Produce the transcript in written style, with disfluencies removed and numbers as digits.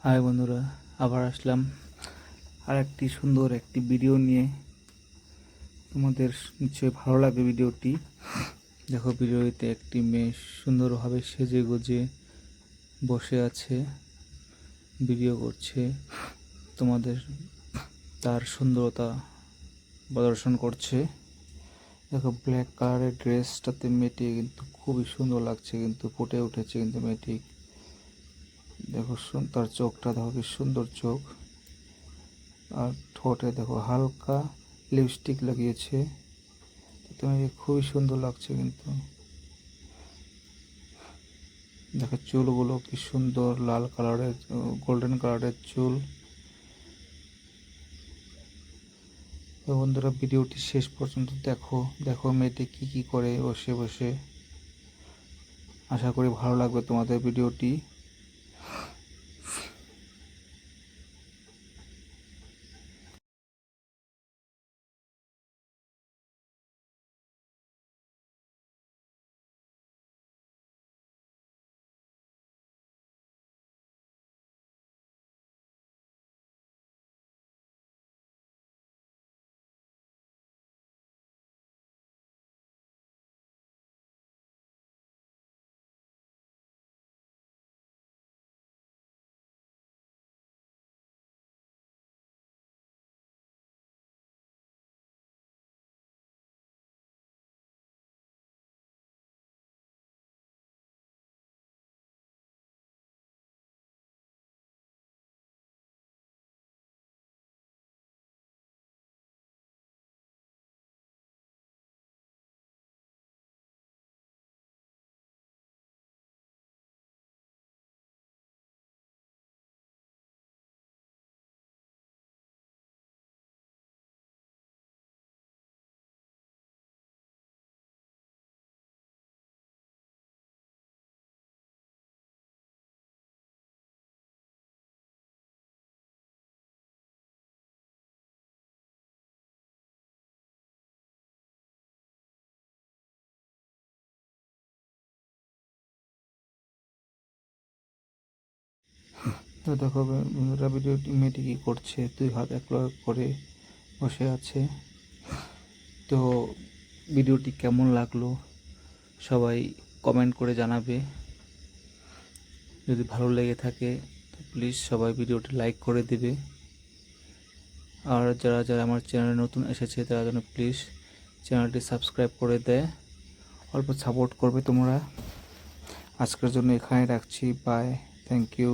High বন্ধুরা, আবার আসলাম আর একটি সুন্দর একটি ভিডিও নিয়ে। তোমাদের নিশ্চয়ই ভালো লাগবে ভিডিওটি। দেখো, ভিডিওতে একটি মেয়ে সুন্দরভাবে সেজে গুজে বসে আছে, ভিডিও করছে, তোমাদের তার সুন্দরতা প্রদর্শন করছে। দেখো, ব্ল্যাক কালারের ড্রেসটাতে মেয়েটি কিন্তু খুবই সুন্দর লাগছে, কিন্তু ফুটে উঠেছে কিন্তু মেয়েটি। দেখো তার চোখটা দেখো, কি সুন্দর চোখ। আর ঠোঁটে দেখো হালকা লিপস্টিক লাগিয়েছে, তোমাকে খুবই সুন্দর লাগছে কিন্তু। দেখো চুলগুলো কি সুন্দর, লাল কালারের গোল্ডেন কালারের চুল। তো বন্ধুরা, ভিডিওটি শেষ পর্যন্ত দেখো। দেখো মেয়েটি কি কি করে বসে বসে। আশা করি ভালো লাগবে তোমাদের ভিডিওটি। তো দেখো বন্ধুরা, ভিডিওটি মেয়েটি কি করছে, দুই হাত এক করে বসে আছে। তো ভিডিওটি কেমন লাগলো সবাই কমেন্ট করে জানাবে। যদি ভালো লেগে থাকে তো প্লিজ সবাই ভিডিওটি লাইক করে দেবে। আর যারা যারা আমার চ্যানেলে নতুন এসেছে তারা যেন প্লিজ চ্যানেলটি সাবস্ক্রাইব করে দেয়, অল্প সাপোর্ট করবে তোমরা। আজকের জন্য এখানে রাখছি, বাই, থ্যাংক ইউ।